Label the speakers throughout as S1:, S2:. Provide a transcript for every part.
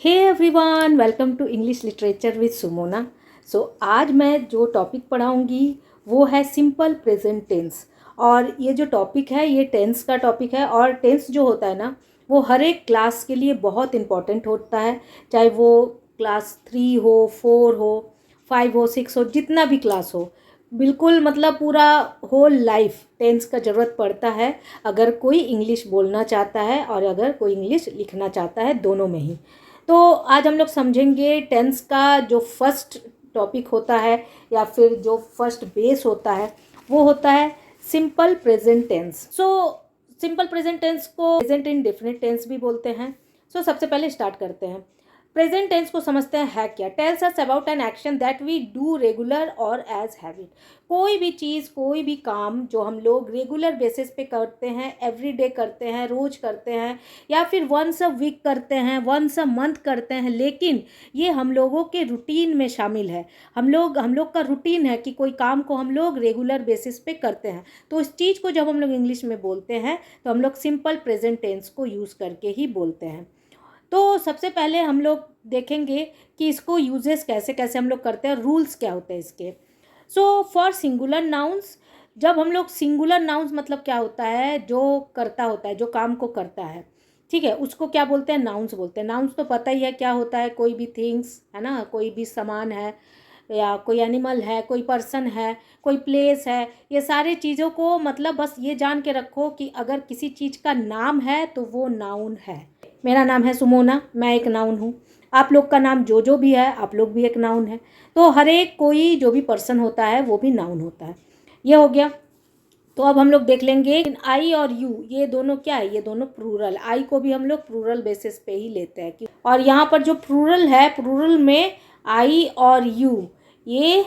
S1: Hey everyone, welcome to English literature with Sumona. आज मैं जो टॉपिक पढ़ाऊँगी वो है सिंपल प्रेजेंट टेंस। और ये जो टॉपिक है ये टेंस का टॉपिक है। और टेंस जो होता है ना वो हर एक क्लास के लिए बहुत इम्पॉर्टेंट होता है, चाहे वो क्लास 3 हो, 4 हो, 5 हो, 6 हो, जितना भी क्लास हो। बिल्कुल मतलब पूरा होल लाइफ टेंस का ज़रूरत पड़ता है अगर कोई इंग्लिश बोलना चाहता है और अगर कोई इंग्लिश लिखना चाहता है, दोनों में ही। तो आज हम लोग समझेंगे टेंस का जो फर्स्ट टॉपिक होता है या फिर जो फर्स्ट बेस होता है वो होता है simple present tense. Simple present tense को प्रेजेंट इंडेफिनिट टेंस भी बोलते हैं। सबसे पहले स्टार्ट करते हैं। प्रेजेंट टेंस को समझते हैं है क्या। Tells us about an action that we do regular और एज हैबिट। कोई भी चीज़, कोई भी काम जो हम लोग रेगुलर बेसिस पे करते हैं, एवरीडे करते हैं, रोज करते हैं, या फिर वंस अ वीक करते हैं, वंस अ मंथ करते हैं, लेकिन ये हम लोगों के रूटीन में शामिल है। हम लोग का रूटीन है कि कोई काम को हम लोग रेगुलर बेसिस पे करते हैं। तो इस चीज़ को जब हम लोग इंग्लिश में बोलते हैं तो हम लोग सिंपल प्रेजेंट टेंस को यूज़ करके ही बोलते हैं। तो सबसे पहले हम लोग देखेंगे कि इसको यूजेस कैसे कैसे हम लोग करते हैं, रूल्स क्या होते हैं इसके। फॉर सिंगुलर नाउन्स, जब हम लोग सिंगुलर नाउन्स मतलब क्या होता है, जो करता होता है, जो काम को करता है, ठीक है, उसको क्या बोलते हैं, नाउन्स बोलते हैं। नाउन्स तो पता ही है क्या होता है, कोई भी थिंग्स है ना, कोई भी सामान है, या कोई एनिमल है, कोई पर्सन है, कोई प्लेस है। ये सारी चीज़ों को मतलब बस ये जान के रखो कि अगर किसी चीज़ का नाम है तो वो नाउन है। मेरा नाम है सुमोना, मैं एक नाउन हूँ। आप लोग का नाम जो भी है, आप लोग भी एक नाउन है। तो हर एक कोई जो भी पर्सन होता है वो भी नाउन होता है। ये हो गया। तो अब हम लोग देख लेंगे आई और यू, ये दोनों क्या है, ये दोनों प्लूरल। आई को भी हम लोग प्लूरल बेसिस पे ही लेते हैं। और यहाँ पर जो प्लूरल है, प्लूरल में आई और यू, ये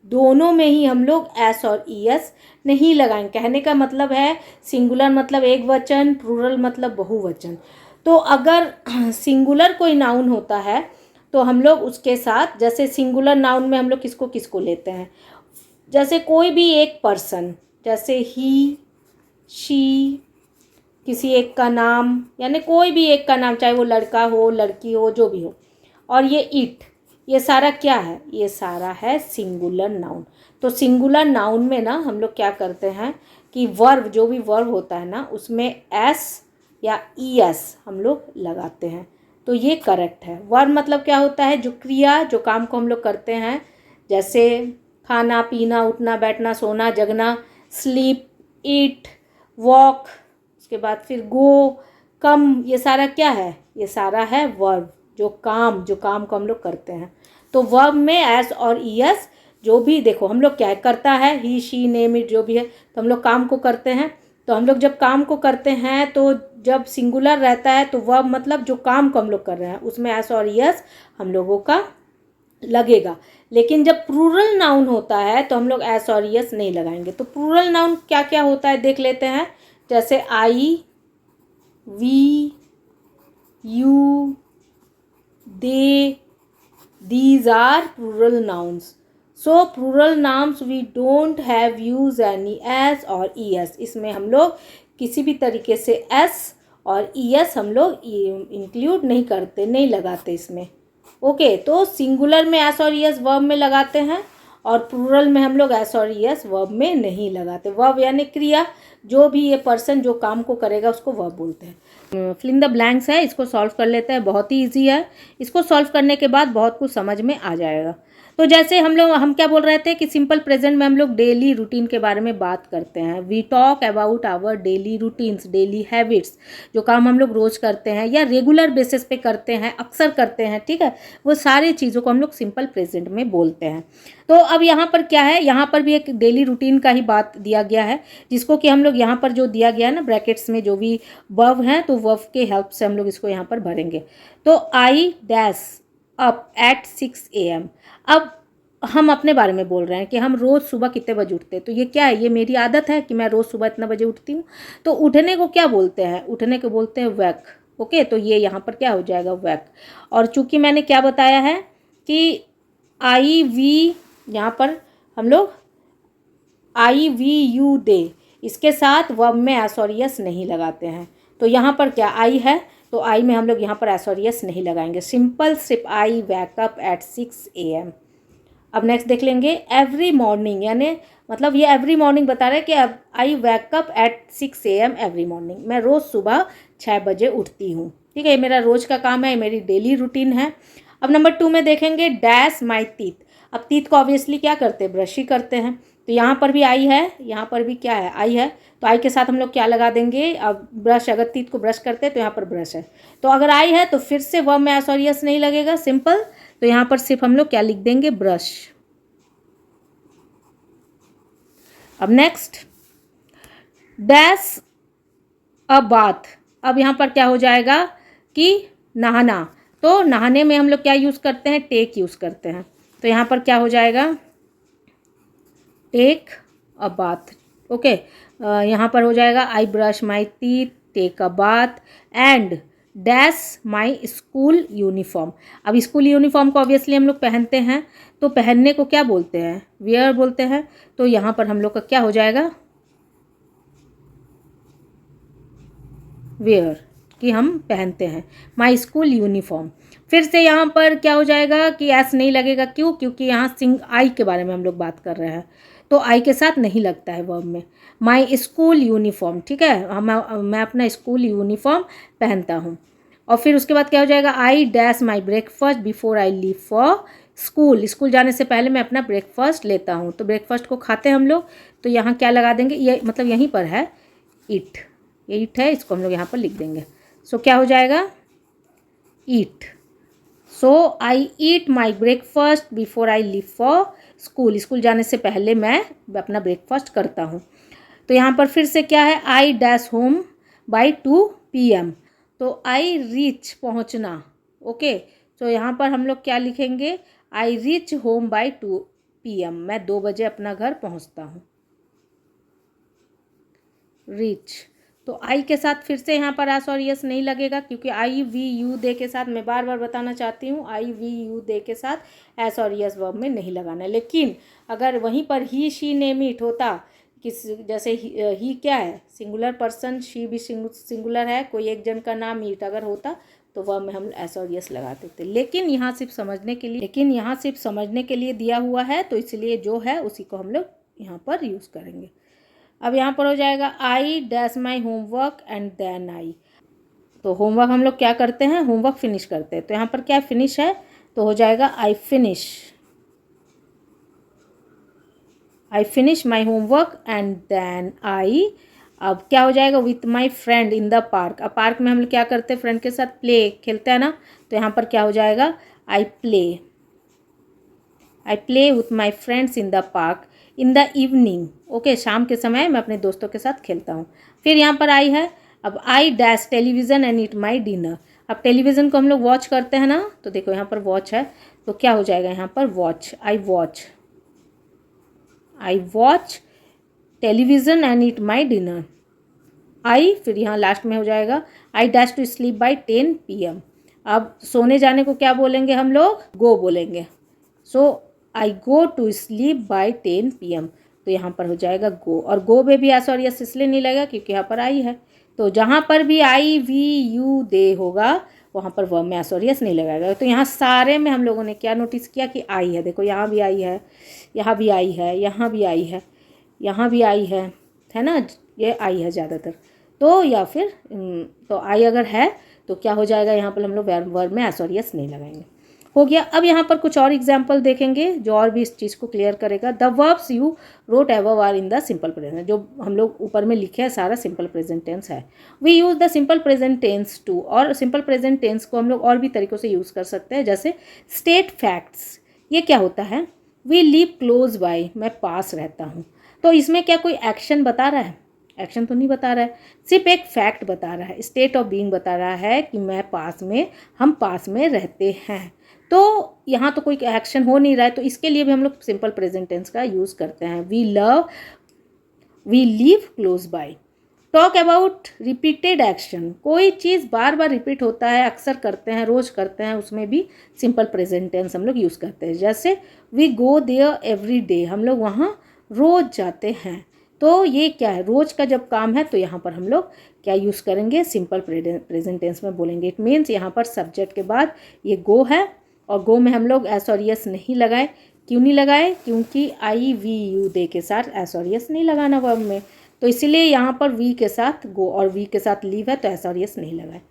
S1: दोनों में ही हम लोग एस और ई एस नहीं लगाएंगे। कहने का मतलब है सिंगुलर मतलब एक वचन, प्लूरल मतलब बहुवचन। तो अगर सिंगुलर कोई नाउन होता है तो हम लोग उसके साथ, जैसे सिंगुलर नाउन में हम लोग किसको किसको लेते हैं, जैसे कोई भी एक पर्सन, जैसे ही, शी, किसी एक का नाम, यानी कोई भी एक का नाम, चाहे वो लड़का हो, लड़की हो, जो भी हो। और ये इट, ये सारा क्या है, ये सारा है सिंगुलर नाउन। तो सिंगुलर नाउन में ना हम लोग क्या करते हैं कि वर्ब, जो भी वर्ब होता है ना, उसमें एस या ई एस हम लोग लगाते हैं। तो ये करेक्ट है। वर्ब मतलब क्या होता है, जो क्रिया, जो काम को हम लोग करते हैं, जैसे खाना, पीना, उठना, बैठना, सोना, जगना, स्लीप, ईट, वॉक, उसके बाद फिर गो, कम, ये सारा क्या है, ये सारा है वर्ब, जो काम को हम लोग करते हैं। तो वर्ब में एस और ई एस, जो भी देखो हम लोग क्या है, करता है, ही, शी, नेम, इट, जो भी है, तो हम लोग काम को करते हैं। तो हम लोग जब काम को करते हैं तो जब सिंगुलर रहता है तो वर्ब मतलब जो काम को हम लोग कर रहे हैं उसमें एस और ई एस हम लोगों का लगेगा। लेकिन जब प्लूरल नाउन होता है तो हम लोग एस और ई एस नहीं लगाएंगे। तो प्लूरल नाउन क्या क्या होता है देख लेते हैं। जैसे I, we, you, they, these are plural nouns. Plural nouns we don't have use any s और es। इसमें हम लोग किसी भी तरीके से s और es हम लोग इंक्लूड नहीं करते, नहीं लगाते इसमें। ओके, तो सिंगुलर में s और es वर्ब में लगाते हैं और प्लूरल में हम लोग s और es वर्ब में नहीं लगाते। वर्ब यानी क्रिया, जो भी ये पर्सन जो काम को करेगा उसको वर्ब बोलते हैं। फिल इन द ब्लैंक्स है, इसको सॉल्व कर लेते हैं। बहुत ही ईजी है, इसको सॉल्व करने के बाद बहुत कुछ समझ में आ जाएगा। तो जैसे हम क्या बोल रहे थे कि सिंपल प्रेजेंट में हम लोग डेली रूटीन के बारे में बात करते हैं। We talk about our daily routines, daily habits, जो काम हम लोग रोज़ करते हैं या रेगुलर बेसिस पे करते हैं, अक्सर करते हैं, ठीक है, वो सारी चीज़ों को हम लोग सिंपल प्रेजेंट में बोलते हैं। तो अब यहाँ पर क्या है, यहाँ पर भी एक डेली रूटीन का ही बात दिया गया है, जिसको कि हम लोग यहाँ पर जो दिया गया है ना ब्रैकेट्स में, जो भी वर्ब हैं तो वर्ब के हेल्प से हम लोग इसको यहाँ पर भरेंगे। तो I dash up at 6 AM। अब हम अपने बारे में बोल रहे हैं कि हम रोज़ सुबह कितने बजे उठते हैं। तो ये क्या है, ये मेरी आदत है कि मैं रोज़ सुबह इतना बजे उठती हूँ। तो उठने को क्या बोलते हैं, उठने को बोलते हैं वैक। ओके, तो ये यहाँ पर क्या हो जाएगा, वैक। और चूंकि मैंने क्या बताया है कि आई वी, यहाँ पर हम लोग आई वी यू दे, इसके साथ वर्ब में एस और यस नहीं लगाते हैं। तो यहाँ पर क्या आई है, तो आई में हम लोग यहाँ पर एस और यस नहीं लगाएंगे। सिंपल सिर्फ आई वैकअप एट 6 AM। अब नेक्स्ट देख लेंगे एवरी मॉर्निंग, यानी मतलब ये एवरी मॉर्निंग बता रहा है कि अब आई वैकअप एट 6 AM एवरी मॉर्निंग। मैं रोज़ सुबह 6 बजे उठती हूँ, ठीक है, ये मेरा रोज़ का काम है, मेरी डेली रूटीन है। अब नंबर 2 में देखेंगे डैश माई टीथ। अब टीथ को ऑब्वियसली क्या करते हैं, ब्रश ही करते हैं, तो यहाँ पर भी आई है, यहाँ पर भी क्या है, आई है, तो आई के साथ हम लोग क्या लगा देंगे, अब ब्रश, अगर टीथ को ब्रश करते हैं तो यहाँ पर ब्रश है, तो अगर आई है तो फिर से वर्ब में एस और यस नहीं लगेगा, सिंपल, तो यहाँ पर सिर्फ हम लोग क्या लिख देंगे, ब्रश। अब नेक्स्ट डैश अ बाथ। अब यहाँ पर क्या हो जाएगा कि नहाना, तो नहाने में हम लोग क्या यूज़ करते हैं, टेक यूज़ करते हैं, तो यहाँ पर क्या हो जाएगा, टेक अ बाथ। ओके, यहाँ पर हो जाएगा I brush my teeth, take a bath and dash my school uniform. अब स्कूल यूनिफॉर्म को ऑब्वियसली हम लोग पहनते हैं, तो पहनने को क्या बोलते हैं, वियर बोलते हैं, तो यहाँ पर हम लोग का क्या हो जाएगा, वेयर, कि हम पहनते हैं, माई स्कूल यूनिफॉर्म। फिर से यहाँ पर क्या हो जाएगा कि एस नहीं लगेगा, क्यों, क्योंकि यहाँ आई के बारे में हम लोग बात कर रहे हैं, तो आई के साथ नहीं लगता है वर्ब में। माई स्कूल यूनिफॉर्म, ठीक है, मैं अपना स्कूल यूनिफॉर्म पहनता हूँ। और फिर उसके बाद क्या हो जाएगा, I dash my breakfast before I leave for school. School जाने से पहले मैं अपना ब्रेकफास्ट लेता हूँ, तो ब्रेकफास्ट को खाते हैं हम लोग, तो यहाँ क्या लगा देंगे, ये मतलब यहीं पर है ईट, ये ईट है, इसको हम लोग यहाँ पर लिख देंगे। सो क्या हो जाएगा, eat. So I eat my breakfast before I leave for school. School जाने से पहले मैं अपना ब्रेकफास्ट करता हूँ। तो यहाँ पर फिर से क्या है, I dash home by 2 PM, तो आई रीच पहुँचना। ओके, तो यहाँ पर हम लोग क्या लिखेंगे, I reach home by 2 PM, मैं 2 बजे अपना घर पहुँचता हूँ, रीच। तो आई के साथ फिर से यहाँ पर एस और यस नहीं लगेगा, क्योंकि आई वी यू दे के साथ, मैं बार बार बताना चाहती हूँ, आई वी यू दे के साथ एस और यस वर्ब में नहीं लगाना है। लेकिन अगर वहीं पर ही शी ने मीट होता, किस जैसे ही क्या है, सिंगुलर पर्सन, शी भी सिंगुलर है, कोई एक जन का नाम मीट अगर होता तो वर्ब में हम एस और यस लगाते थे। लेकिन यहाँ सिर्फ समझने के लिए दिया हुआ है, तो इसलिए जो है उसी को हम लोग यहाँ पर यूज़ करेंगे। अब यहाँ पर हो जाएगा I dash my homework and then I. तो होमवर्क हम लोग क्या करते हैं, होमवर्क फिनिश करते हैं, तो यहाँ पर क्या फिनिश है, तो हो जाएगा I finish my homework and then I. अब क्या हो जाएगा, with my friend in the park. अब पार्क में हम लोग क्या करते हैं, फ्रेंड के साथ प्ले खेलते हैं ना, तो यहाँ पर क्या हो जाएगा, I play with my friends in the park in the evening. Okay, शाम के समय मैं अपने दोस्तों के साथ खेलता हूँ। फिर यहाँ पर आई है, अब I dash television and eat my dinner. अब टेलीविज़न को हम लोग वॉच करते हैं ना, तो देखो यहाँ पर वॉच है, तो क्या हो जाएगा यहाँ पर, watch, I watch television and eat my dinner. I, फिर यहाँ लास्ट में हो जाएगा I dash to sleep by 10 PM। अब सोने जाने को क्या बोलेंगे हम लोग, गो बोलेंगे। So I go to sleep by 10 PM, तो यहाँ पर हो जाएगा गो। और गो में भी एस और यस इसलिए नहीं लगेगा क्योंकि यहाँ पर आई है, तो जहाँ पर भी आई वी यू दे होगा वहाँ पर वर्ब में एस और यस नहीं लगाएगा। तो यहाँ सारे में हम लोगों ने क्या नोटिस किया कि आई है, देखो यहाँ भी आई है, यहाँ भी आई है, यहाँ भी आई है, यहाँ भी आई है ना, ये आई है ज़्यादातर। तो या फिर तो आई अगर है तो क्या हो जाएगा, यहाँ पर हम लोग वर्ब में एस और यस नहीं लगाएंगे। हो गया। अब यहाँ पर कुछ और एग्जाम्पल देखेंगे जो और भी इस चीज़ को क्लियर करेगा। The verbs you wrote above are in the simple present. जो हम लोग ऊपर में लिखे हैं सारा सिंपल प्रेजेंट टेंस है। We use the simple present tense to, और सिंपल प्रेजेंट टेंस को हम लोग और भी तरीक़ों से यूज़ कर सकते हैं, जैसे स्टेट फैक्ट्स। ये क्या होता है, वी लिव क्लोज बाय, मैं पास रहता हूँ। तो इसमें क्या कोई एक्शन बता रहा है, एक्शन तो नहीं बता रहा है, सिर्फ एक फैक्ट बता रहा है, स्टेट ऑफ बीइंग बता रहा है कि मैं पास में, हम पास में रहते हैं। तो यहाँ तो कोई एक्शन हो नहीं रहा है, तो इसके लिए भी हम लोग सिंपल प्रेजेंट टेंस का यूज़ करते हैं। We live close by. Talk about repeated action, कोई चीज़ बार बार रिपीट होता है, अक्सर करते हैं, रोज़ करते हैं, उसमें भी सिंपल प्रेजेंट टेंस हम लोग यूज़ करते हैं। जैसे we go there every day, हम लोग वहाँ रोज़ जाते हैं। तो ये क्या है, रोज़ का जब काम है तो यहाँ पर हम लोग क्या यूज़ करेंगे, सिंपल प्रेजेंट टेंस में बोलेंगे। इट मीन्स यहाँ पर सब्जेक्ट के बाद ये गो है और गो में हम लोग एस और यस नहीं लगाए। क्यों नहीं लगाए? क्योंकि आई वी यू दे के साथ एस और यस नहीं लगाना वर्ब में, तो इसीलिए यहाँ पर वी के साथ गो और वी के साथ लीव है तो एस और यस नहीं लगाए।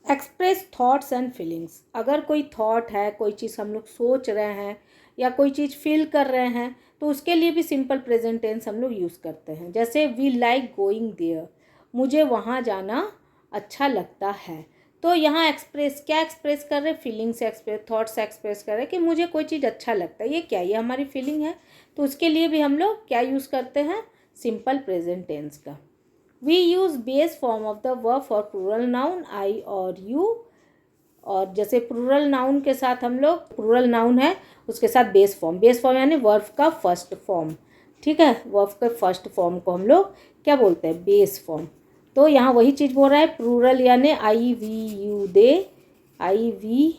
S1: एक्सप्रेस थॉट्स एंड फीलिंग्स, अगर कोई थॉट है, कोई चीज़ हम लोग सोच रहे हैं या कोई चीज़ फील कर रहे हैं तो उसके लिए भी सिंपल प्रेजेंट टेंस हम लोग यूज़ करते हैं। जैसे वी लाइक गोइंग देयर, मुझे वहाँ जाना अच्छा लगता है। तो यहाँ एक्सप्रेस क्या एक्सप्रेस कर रहे, फीलिंग से एक्सप्रेस, थॉट से एक्सप्रेस कर रहे कि मुझे कोई चीज़ अच्छा लगता है। ये क्या, ये हमारी फीलिंग है, तो उसके लिए भी हम लोग क्या यूज़ करते हैं, सिंपल प्रेजेंट टेंस का। We use base form of the verb for plural noun I और यू, और जैसे प्लूरल नाउन के साथ हम लोग, प्लूरल नाउन है उसके साथ बेस फॉर्म यानी वर्ब का फर्स्ट फॉर्म, ठीक है, वर्ब के फर्स्ट फॉर्म को हम लोग क्या बोलते हैं, बेस फॉर्म। तो यहाँ वही चीज़ बोल रहा है, प्लूरल यानी I we you they, I we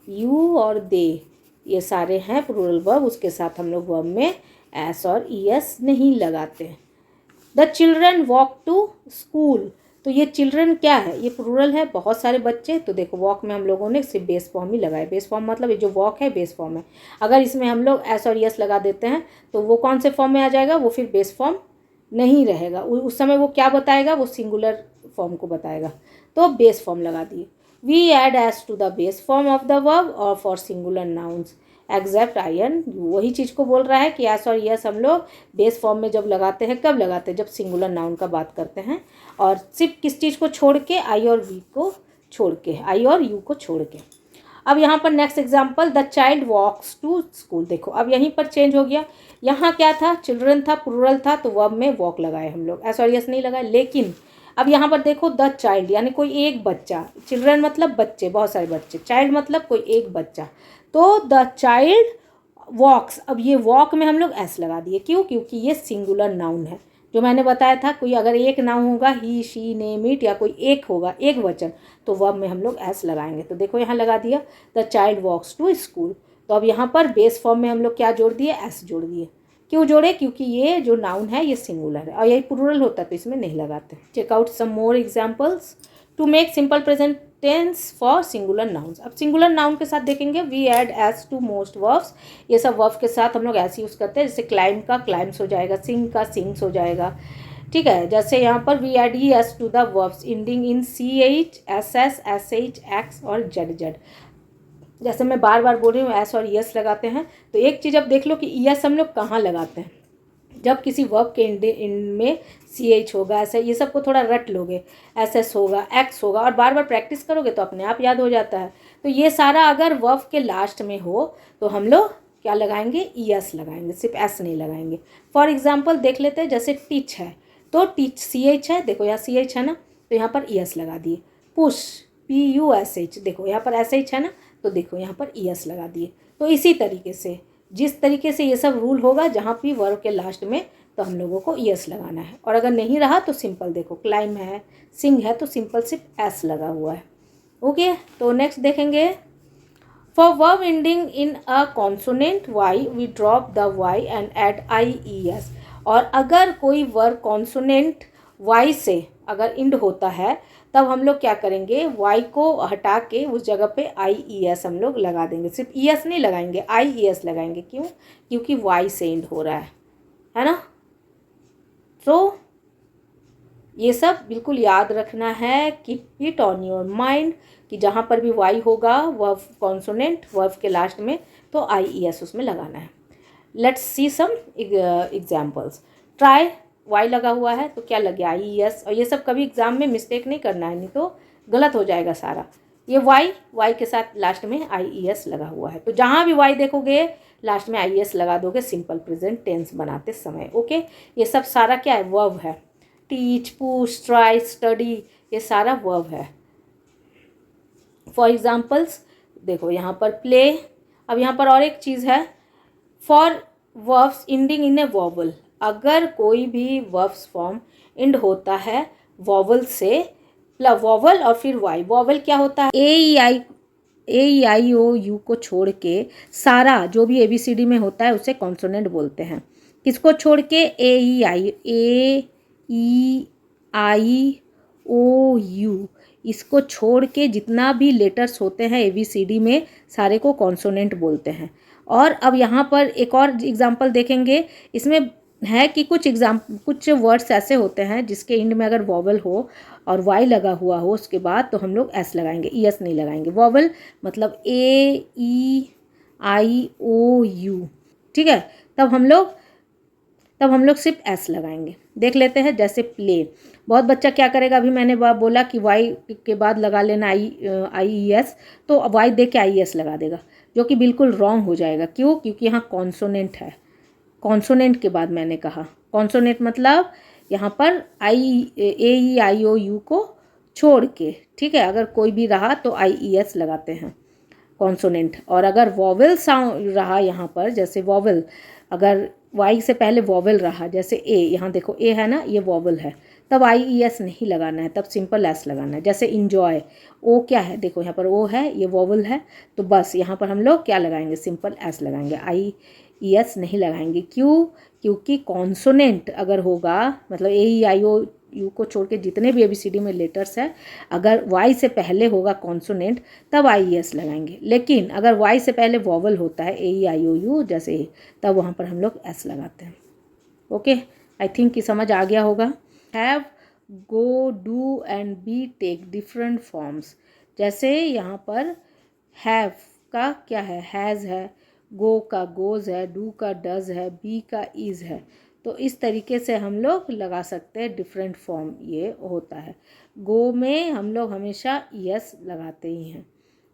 S1: you और दे, ये सारे हैं प्लूरल वर्ब, उसके साथ हम लोग वर्ब में एस और ई एस नहीं लगाते। The children walk to school, तो ये चिल्ड्रन क्या है, ये प्लूरल है, बहुत सारे बच्चे। तो देखो वॉक में हम लोगों ने सिर्फ बेस फॉर्म ही लगाया, बेस फॉर्म मतलब ये जो वॉक है बेस फॉर्म है। अगर इसमें हम लोग एस और यस लगा देते हैं तो वो कौन से फॉर्म में आ जाएगा, वो फिर बेस फॉर्म नहीं रहेगा, उस समय वो क्या बताएगा, वो सिंगुलर फॉर्म को बताएगा, तो बेस फॉर्म लगा दिए। We add S to the base form of the verb और for singular nouns except I and you, वही चीज़ को बोल रहा है कि एस और यस हम लोग बेस फॉर्म में जब लगाते हैं, कब लगाते हैं, जब सिंगुलर नाउन का बात करते हैं, और सिर्फ किस चीज़ को छोड़ के, आई और वी को छोड़ के, आई और यू को छोड़ के। अब यहाँ पर next example, the child walks to school, देखो अब यहीं पर चेंज हो गया, यहाँ क्या था, चिल्ड्रन था, प्लूरल था, तो वर्ब में वॉक लगाए हम लोग, एस और यस नहीं लगाए। लेकिन अब यहाँ पर देखो द चाइल्ड यानी कोई एक बच्चा, चिल्ड्रन मतलब बच्चे, बहुत सारे बच्चे, चाइल्ड मतलब कोई एक बच्चा, तो द चाइल्ड वॉक्स, अब ये वॉक में हम लोग एस लगा दिए, क्यों, क्योंकि ये सिंगुलर नाउन है। जो मैंने बताया था, कोई अगर एक नाउन होगा, ही शी नेम इट, या कोई एक होगा, एक वचन, तो वर्ब में हम लोग एस लगाएंगे। तो देखो यहाँ लगा दिया the child walks to school, तो अब यहाँ पर बेस फॉर्म में हम लोग क्या जोड़ दिए, एस जोड़ दिए। क्यों जोड़े, क्योंकि ये जो नाउन है ये सिंगुलर है, और यही प्लूरल होता तो इसमें नहीं लगाते। Check out some more examples to make simple present tense for singular nouns. अब सिंगुलर नाउन के साथ देखेंगे, we add S to most verbs, ये सब वर्ब के साथ हम लोग ऐसे यूज़ करते हैं, जैसे क्लाइम का क्लाइम्स हो जाएगा, सिंग का सिंग्स हो जाएगा, ठीक है। जैसे यहाँ पर we add E S to the verbs ending in C H, S S, S H, X और जेड जेड। जैसे मैं बार बार बोल रही हूँ एस और यस लगाते हैं, तो एक चीज़ अब देख लो कि यस हम लोग कहाँ लगाते हैं, जब किसी वर्ब के इंड में सी एच होगा, ऐसे ये सब को थोड़ा रट लोगे, एस एस होगा, एक्स होगा, और बार बार प्रैक्टिस करोगे तो अपने आप याद हो जाता है। तो ये सारा अगर वर्ब के लास्ट में हो तो हम लोग क्या लगाएंगे, ई एस लगाएंगे, सिर्फ एस नहीं लगाएंगे। फॉर एग्जाम्पल देख लेते हैं, जैसे टीच है तो टीच सी एच है, देखो यहाँ सी एच है ना, तो यहाँ पर ई एस लगा दिए। Push, P U S H, देखो यहाँ पर एस एच है ना, तो देखो यहाँ पर ई एस लगा दिए। तो इसी तरीके से, जिस तरीके से ये सब रूल होगा, जहाँ भी वर्ब के लास्ट में, तो हम लोगों को ई एस लगाना है, और अगर नहीं रहा तो सिंपल देखो, क्लाइम है, सिंग है, तो सिंपल सिर्फ एस लगा हुआ है। ओके, तो नेक्स्ट देखेंगे, for verb ending in a consonant Y we drop the Y and add I E S, और अगर कोई वर्ब कॉन्सोनेंट वाई से अगर इंड होता है तब हम लोग क्या करेंगे, वाई को हटा के उस जगह पे आई ई एस हम लोग लगा देंगे, सिर्फ ई एस नहीं लगाएंगे, आई ई एस लगाएंगे। क्यों, क्योंकि वाई से इंड हो रहा है ना। तो ये सब बिल्कुल याद रखना है, keep it on your mind, कि जहाँ पर भी वाई होगा वर्ब कॉन्सोनेंट वर्ब के लास्ट में, तो आई ई एस उसमें लगाना है। Let's see some examples. Try, Y लगा हुआ है तो क्या लग गया, आई ई एस, और ये सब कभी एग्जाम में मिस्टेक नहीं करना है, नहीं तो गलत हो जाएगा सारा। ये वाई के साथ लास्ट में आई ई एस लगा हुआ है, तो जहाँ भी वाई देखोगे लास्ट में आई ई एस लगा दोगे सिंपल प्रेजेंट टेंस बनाते समय। ओके, ये सब सारा क्या है, वर्ब है। टीच, पुश, ट्राई, स्टडी, ये सारा वर्ब है। फॉर एग्जाम्पल्स देखो यहाँ पर प्ले। अब यहाँ पर और एक चीज़ है, for verbs ending in A vowel, अगर कोई भी वर्ब्स फॉर्म इंड होता है वॉवल से, वॉवल और फिर वाई, वॉवल क्या होता है, ए आई ओ यू को छोड़ के सारा जो भी ABCD में होता है उसे कॉन्सोनेंट बोलते हैं। किसको छोड़ के? ए ई आई ओ यू, इसको छोड़ के जितना भी लेटर्स होते हैं ABCD में सारे को कॉन्सोनेंट बोलते हैं। और अब यहाँ पर एक और एग्जांपल देखेंगे। इसमें है कि कुछ वर्ड्स ऐसे होते हैं जिसके एंड में अगर वॉवल हो और वाई लगा हुआ हो उसके बाद, तो हम लोग एस लगाएंगे, ES नहीं लगाएंगे। वॉवल मतलब AEIOU, ठीक है। तब हम लोग सिर्फ एस लगाएंगे। देख लेते हैं, जैसे प्ले। बहुत बच्चा क्या करेगा, अभी मैंने बोला कि वाई के बाद लगा लेना IES, तो वाई दे के IES लगा देगा, जो कि बिल्कुल रॉन्ग हो जाएगा। क्यों? क्योंकि यहाँ कॉन्सोनेंट है। कॉन्सोनेंट के बाद मैंने कहा, कॉन्सोनेंट मतलब यहाँ पर AEIOU को छोड़ के, ठीक है। अगर कोई भी रहा तो IES लगाते हैं, कॉन्सोनेंट। और अगर वॉवल साउंड रहा यहाँ पर, जैसे वॉवल, अगर वाई से पहले वॉवल रहा, जैसे ए, यहाँ देखो ए है ना, ये वॉवल है, तब IES नहीं लगाना है, तब सिंपल एस लगाना है। जैसे इंजॉय, ओ क्या है, देखो यहाँ पर ओ है, ये वॉवल है, तो बस यहाँ पर हम लोग क्या लगाएंगे, सिंपल एस लगाएंगे, IES नहीं लगाएंगे। क्यों? क्योंकि कॉन्सोनेंट अगर होगा, मतलब AEIOU को छोड़ के जितने भी ABCD में लेटर्स है, अगर वाई से पहले होगा कॉन्सोनेंट तब IES लगाएंगे। लेकिन अगर वाई से पहले वॉवल होता है AEIOU जैसे ए, तब वहाँ पर हम लोग एस लगाते हैं। ओके, आई थिंक कि समझ आ गया होगा। Have, go, do and be take different forms. जैसे यहाँ पर हैव का क्या है, हैज़ है, गो का गोज़ है, डू का डज है, बी का इज़ है। तो इस तरीके से हम लोग लगा सकते हैं, डिफरेंट फॉर्म ये होता है। गो में हम लोग हमेशा ES लगाते ही हैं,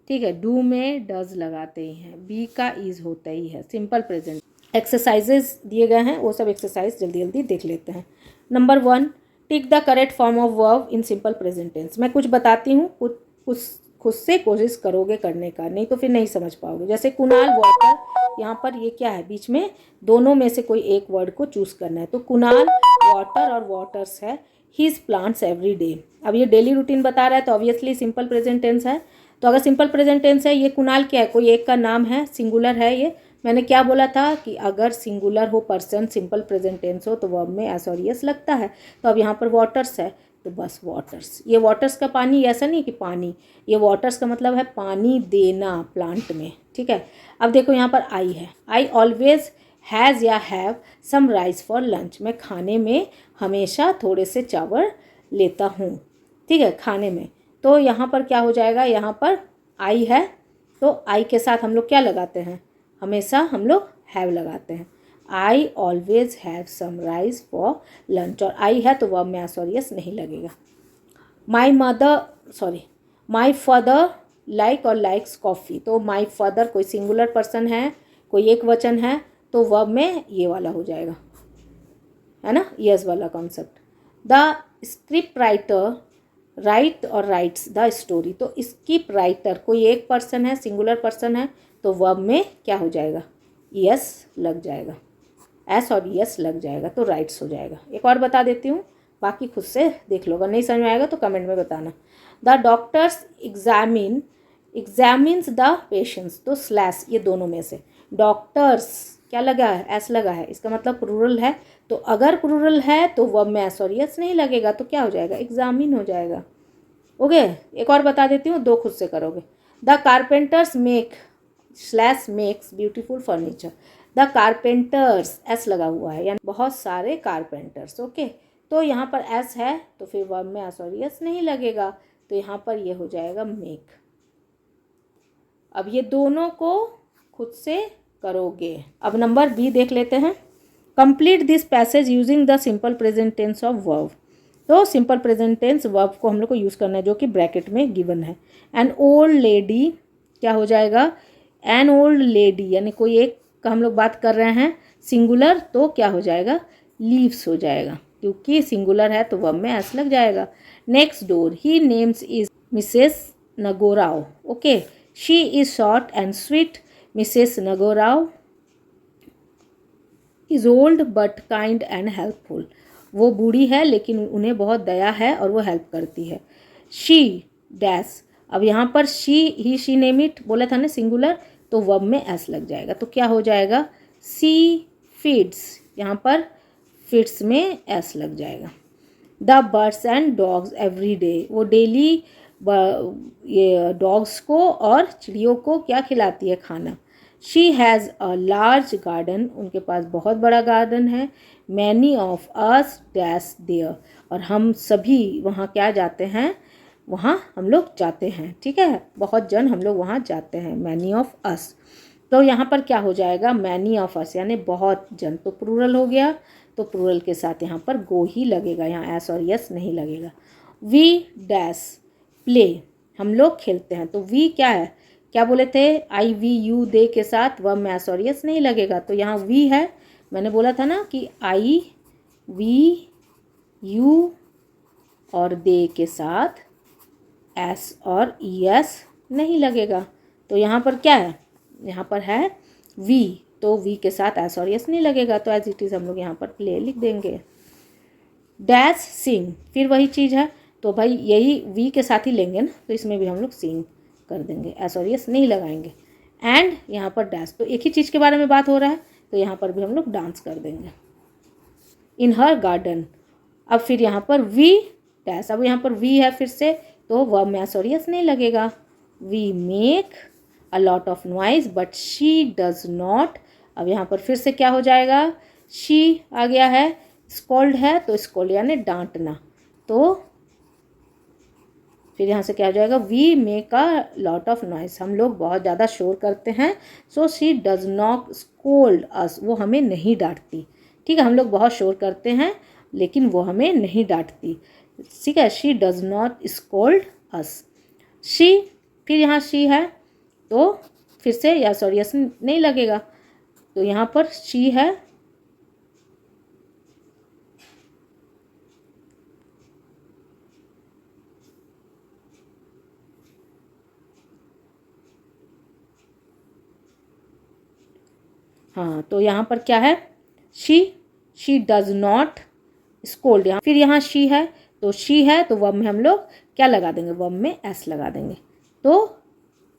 S1: ठीक है। डू में डज लगाते ही हैं, बी का इज़ होता ही है। सिंपल प्रेजेंट एक्सरसाइजेज दिए गए हैं, वो सब एक्सरसाइज जल्दी जल्दी देख लेते हैं। Number 1, tick the correct form of verb in simple present tense. मैं कुछ बताती हूँ, कुछ खुद से कोशिश करोगे करने का, नहीं तो फिर नहीं समझ पाओगे। जैसे कुणाल वाटर, यहाँ पर ये क्या है, बीच में दोनों में से कोई एक वर्ड को चूज़ करना है। तो कुणाल वाटर और वाटर्स है हिज प्लांट्स एवरी डे। अब ये डेली रूटीन बता रहा है, तो ऑब्वियसली सिंपल प्रेजेंट टेंस है। तो अगर सिंपल प्रेजेंट टेंस है, ये कुणाल क्या है, कोई एक का नाम है, सिंगुलर है। ये मैंने क्या बोला था कि अगर सिंगुलर हो पर्सन, सिंपल प्रेजेंट टेंस हो, तो वर्ब में एस और एस लगता है। तो अब यहाँ पर वाटर्स है, तो बस वाटर्स। ये वाटर्स का पानी, ऐसा नहीं कि पानी, ये वाटर्स का मतलब है पानी देना प्लांट में, ठीक है। अब देखो यहाँ पर आई है, आई ऑलवेज हैज़ या have some rice for lunch. मैं खाने में हमेशा थोड़े से चावल लेता हूँ, ठीक है, खाने में। तो यहाँ पर क्या हो जाएगा, यहाँ पर आई है, तो आई के साथ हम लोग क्या लगाते हैं, हमेशा हम लोग हैव लगाते हैं। I always have some rice for lunch, और आई है तो वर्ब में एस और एस नहीं लगेगा। माई फादर लाइक और लाइक्स कॉफ़ी। तो माई फादर कोई सिंगुलर पर्सन है, कोई एक वचन है, तो वर्ब में ये वाला हो जाएगा, है ना, यस वाला concept. The script writer right और राइट्स द स्टोरी। तो स्क्रिप्ट राइटर कोई एक पर्सन है, सिंगुलर पर्सन है, तो वर्ब में क्या हो जाएगा, यस लग जाएगा, एस और यस लग जाएगा, तो राइट्स हो जाएगा। एक और बता देती हूँ, बाकी खुद से देख लो, अगर नहीं समझ में आएगा तो कमेंट में बताना। The doctors examines the patients. तो स्लैश, ये दोनों में से डॉक्टर्स क्या लगा है, एस लगा है, इसका मतलब प्लूरल है। तो अगर प्लूरल है तो वर्ब में एस और यस नहीं लगेगा, तो क्या हो जाएगा, एग्जामिन हो जाएगा। ओके, एक और बता देती हूँ, दो खुद से करोगे। The carpenters makes beautiful furniture. The carpenters S लगा हुआ है, यानी बहुत सारे कारपेंटर्स। ओके, तो यहाँ पर एस है, तो फिर वर्ब में एस और यस नहीं लगेगा, तो यहाँ पर ये हो जाएगा मेक। अब ये दोनों को खुद से करोगे। अब नंबर बी देख लेते हैं। Complete this passage using the simple present tense of verb. तो सिंपल प्रेजेंट टेंस वर्ब को हम लोग को यूज़ करना है, जो कि ब्रैकेट में गिवन है। एन ओल्ड लेडी क्या हो जाएगा, एन ओल्ड लेडी, यानी कोई एक का हम लोग बात कर रहे हैं, सिंगुलर, तो क्या हो जाएगा, लीव्स हो जाएगा, क्योंकि सिंगुलर है तो वर्ब में एस लग जाएगा। Next door, he names is Mrs Nagorao. Okay, she is short and sweet. Mrs Nagorao is old but kind and helpful. वो बूढ़ी है लेकिन उन्हें बहुत दया है और वो हेल्प करती है। शी डैश, अब यहाँ पर शी नेम इट बोला था ना, सिंगुलर, तो वर्ब में एस लग जाएगा, तो क्या हो जाएगा, सी फीड्स यहाँ पर फिट्स में एस लग जाएगा। The birds and dogs every day, वो डेली ये डॉग्स को और चिड़ियों को क्या खिलाती है, खाना। She has a large garden, उनके पास बहुत बड़ा गार्डन है। Many of us dash there, और हम सभी वहाँ क्या जाते हैं, वहाँ हम लोग जाते हैं, ठीक है, बहुत जन हम लोग वहाँ जाते हैं। मैनी ऑफ अस, तो यहाँ पर क्या हो जाएगा, मैनी ऑफ अस यानी बहुत जन, तो प्लूरल हो गया, तो प्लूरल के साथ यहाँ पर गो ही लगेगा, यहाँ एस और यस नहीं लगेगा। वी डैश प्ले, हम लोग खेलते हैं, तो वी क्या है, क्या बोले थे, आई वी यू दे के साथ वर्ब में एस और यस नहीं लगेगा, तो यहाँ वी है, मैंने बोला था ना कि आई वी यू और दे के साथ एस और ई एस नहीं लगेगा, तो यहाँ पर क्या है, यहाँ पर है वी, तो वी के साथ एस और यस नहीं लगेगा, तो एज इट इज़ हम लोग यहाँ पर प्ले लिख देंगे। डैश सिंग, फिर वही चीज़ है, तो भाई यही वी के साथ ही लेंगे ना, तो इसमें भी हम लोग सिंग कर देंगे, एस और यस नहीं लगाएंगे। एंड यहाँ पर डैश, तो एक ही चीज़ के बारे में बात हो रहा है, तो यहाँ पर भी हम लोग डांस कर देंगे। इन हर गार्डन, अब फिर यहाँ पर वी डैश, अब यहाँ पर वी है फिर से, तो वर्ब में एस और यस नहीं लगेगा। We make a lot of noise but she does not, अब यहाँ पर फिर से क्या हो जाएगा, शी आ गया है, स्कोल्ड है, तो स्कोल्ड यानी डांटना, तो फिर यहाँ से क्या हो जाएगा, we make a lot of noise, हम लोग बहुत ज़्यादा शोर करते हैं। So she does not scold us, वो हमें नहीं डांटती, ठीक है, हम लोग बहुत शोर करते हैं लेकिन वो हमें नहीं डांटती, ठीक है। She does not scold us. She, फिर यहाँ शी है, तो फिर से यस और यस नहीं लगेगा, तो यहाँ पर शी है, हाँ, तो यहाँ पर क्या है, शी डज नॉट स्कोल्ड, यहाँ फिर यहाँ शी है, तो शी है, तो वर्ब में हम लोग क्या लगा देंगे, वर्ब में एस लगा देंगे, तो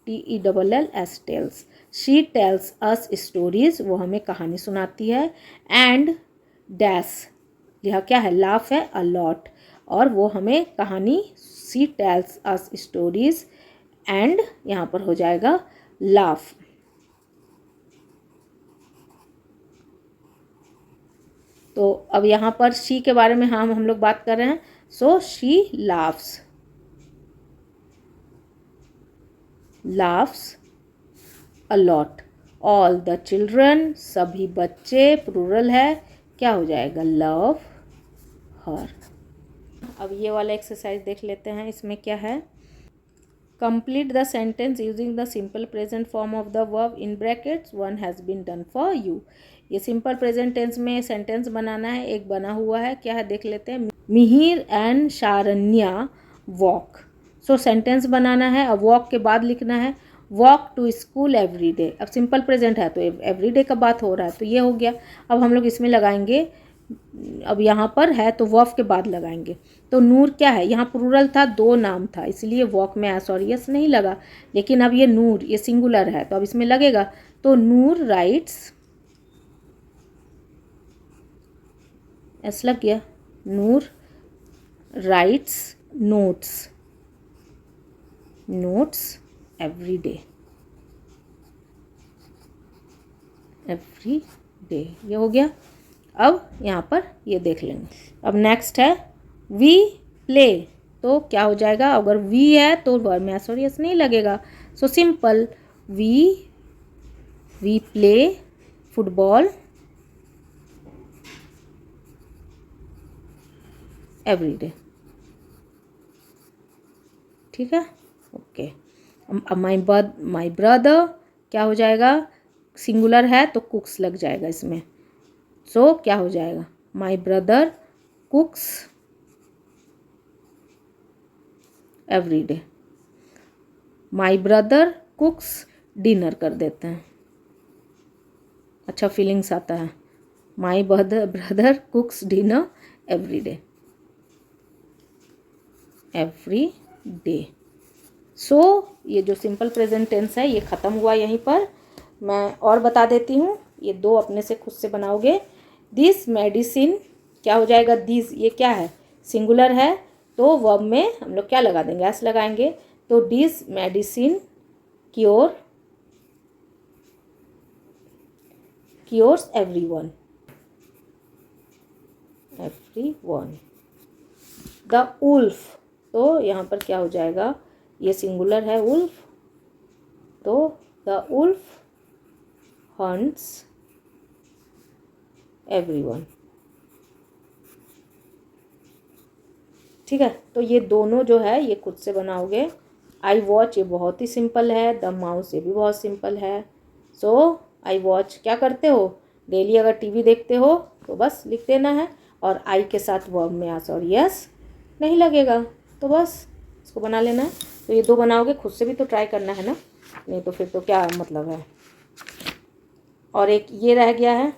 S1: TELLS tells, she tells us stories, वो हमें कहानी सुनाती है। एंड डैश, यह क्या है, लाफ है, अ लॉट, और वो हमें कहानी, she tells us stories, and यहाँ पर हो जाएगा लाफ। तो अब यहाँ पर शी के बारे में हम लोग बात कर रहे हैं, so she laughs, laughs a lot, all the children, सभी बच्चे, प्लूरल है, क्या हो जाएगा, love her। अब ये वाला एक्सरसाइज देख लेते हैं, इसमें क्या है, complete the sentence using the simple present form of the verb in brackets, one has been done for you। ये सिंपल प्रेजेंट टेंस में सेंटेंस बनाना है, एक बना हुआ है, क्या है देख लेते हैं। Mihir and Sharanya walk, so sentence बनाना है, अब वॉक के बाद लिखना है walk to school every day. अब सिंपल प्रेजेंट है तो एवरी डे का बात हो रहा है, तो ये हो गया। अब हम लोग इसमें लगाएंगे, अब यहाँ पर है तो वर्ब के बाद लगाएंगे, तो नूर क्या है, यहाँ प्लूरल था, दो नाम था, इसलिए वॉक में एस और यस नहीं लगा, लेकिन अब ये नूर, ये सिंगुलर है, तो अब इसमें लगेगा, तो नूर राइट्स, एस लग गया, नूर राइट्स नोट्स एवरी डे, ये हो गया। अब यहाँ पर ये देख लेंगे। अब नेक्स्ट है वी प्ले, तो क्या हो जाएगा, अगर वी है तो वर्ब में एस और यस नहीं लगेगा, so simple we play football every day, ठीक है, ओके। माई ब्रदर क्या हो जाएगा, सिंगुलर है तो कुक्स लग जाएगा इसमें, सो क्या हो जाएगा, my brother cooks every day, my brother cooks dinner कर देते हैं, अच्छा फीलिंग्स आता है, my brother cooks dinner every day. So ये जो सिंपल प्रेजेंट टेंस है ये ख़त्म हुआ यहीं पर। मैं और बता देती हूँ, ये दो अपने से खुद से बनाओगे, दिस मेडिसिन, क्या हो जाएगा, दिस ये क्या है, सिंगुलर है, तो वर्ब में हम लोग क्या लगा देंगे, एस लगाएंगे। तो this medicine cures everyone, the wolf, तो यहाँ पर क्या हो जाएगा, ये सिंगुलर है उल्फ, तो द उल्फ हंट्स एवरीवन। ठीक है, तो ये दोनों जो है ये खुद से बनाओगे। आई वॉच ये बहुत ही सिंपल है, द माउस ये भी बहुत सिंपल है। सो आई वॉच क्या करते हो, डेली अगर टीवी देखते हो तो बस लिख देना है, और आई के साथ वर्ब में आस और यस नहीं लगेगा, तो बस इसको बना लेना है। तो ये दो बनाओगे, खुद से भी तो ट्राई करना है ना, नहीं तो फिर तो क्या मतलब है। और एक ये रह गया है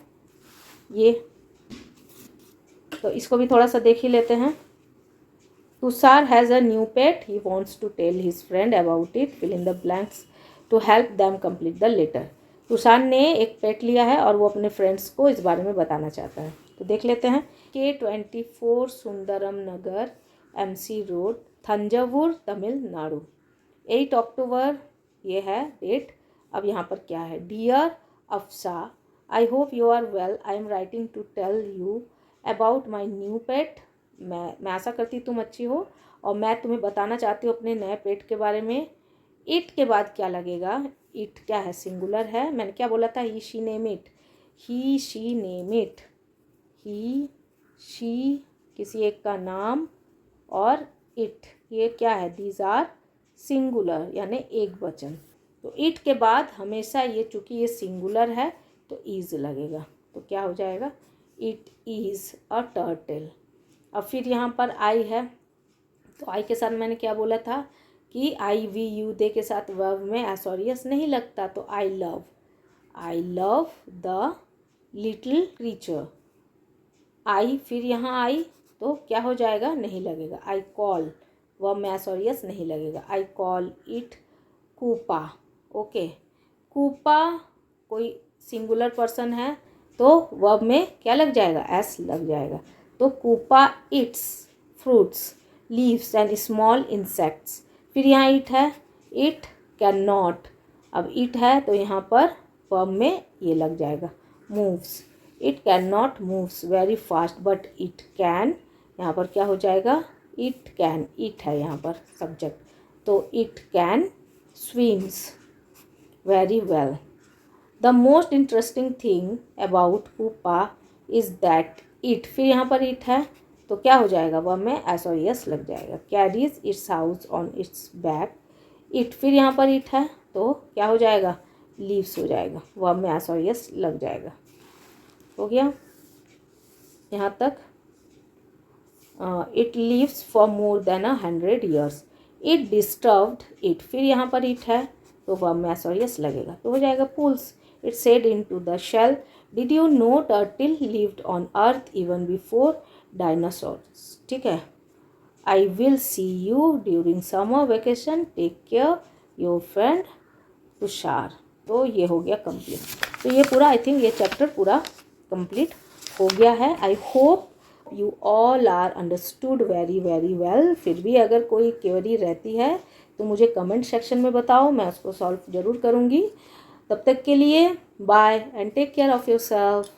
S1: ये, तो इसको भी थोड़ा सा देख ही लेते हैं। Tushar has a new pet, he wants to tell his friend about it, fill in the blanks to help them complete the letter. Tushar ने एक पेट लिया है और वो अपने फ्रेंड्स को इस बारे में बताना चाहता है, तो देख लेते हैं। K24 Sundaram Nagar, MC road, Thanjavur, Tamil Nadu, 8 October ये है डेट। अब यहाँ पर क्या है, dear Afsa, I hope you are well, I am writing to tell you about my new pet. मैं आशा करती तुम अच्छी हो, और मैं तुम्हें बताना चाहती हूँ अपने नए पेट के बारे में। इट के बाद क्या लगेगा, इट क्या है, सिंगुलर है, मैंने क्या बोला था, he she name it, he she name it, he she किसी एक का नाम, और इट ये क्या है, दीज आर सिंगुलर यानी एक वचन। तो इट के बाद हमेशा ये, चूँकि ये सिंगुलर है तो इज लगेगा, तो क्या हो जाएगा, इट इज़ अ टर्टल। अब फिर यहाँ पर आई है, तो आई के साथ मैंने क्या बोला था कि आई वी यू दे के साथ वर्ब में एस और यस नहीं लगता, तो I love the little creature. I फिर यहाँ आई तो क्या हो जाएगा, नहीं लगेगा। आई कॉल, वर्ब में एस और यस नहीं लगेगा, I call it Koopa. Okay, Koopa कोई सिंगुलर पर्सन है तो वर्ब में क्या लग जाएगा, एस लग जाएगा। तो Koopa it's fruits, leaves and small insects. फिर यहाँ इट है, इट कैन नॉट, अब इट है तो यहाँ पर वर्ब में ये लग जाएगा, moves, it can not moves very fast but it can, यहाँ पर क्या हो जाएगा, इट कैन, इट है यहाँ पर सब्जेक्ट, तो it can swims very well. The most interesting thing about Koopa is that it, फिर यहाँ पर इट है तो क्या हो जाएगा, वह में एस और यस लग जाएगा। Carries it's house on it's back, it फिर यहाँ पर इट है तो क्या हो जाएगा, लीव्स हो जाएगा, वह में एस और यस लग जाएगा। हो गया यहाँ तक। It lives for more than 100 years, it disturbed it, फिर यहाँ पर इट है तो वह में एस और यस लगेगा, तो हो जाएगा पुल्स। It said into the shell, did you know turtle lived on earth even before dinosaurs. ठीक है, I will see you during summer vacation, take care your friend Tushar. तो ये हो गया कंप्लीट। तो ये पूरा, आई थिंक ये चैप्टर पूरा कंप्लीट हो गया है। I hope you all are understood very very well. फिर भी अगर कोई क्वेरी रहती है तो मुझे कमेंट सेक्शन में बताओ, मैं उसको सॉल्व ज़रूर करूँगी। तब तक के लिए bye and take care of yourself.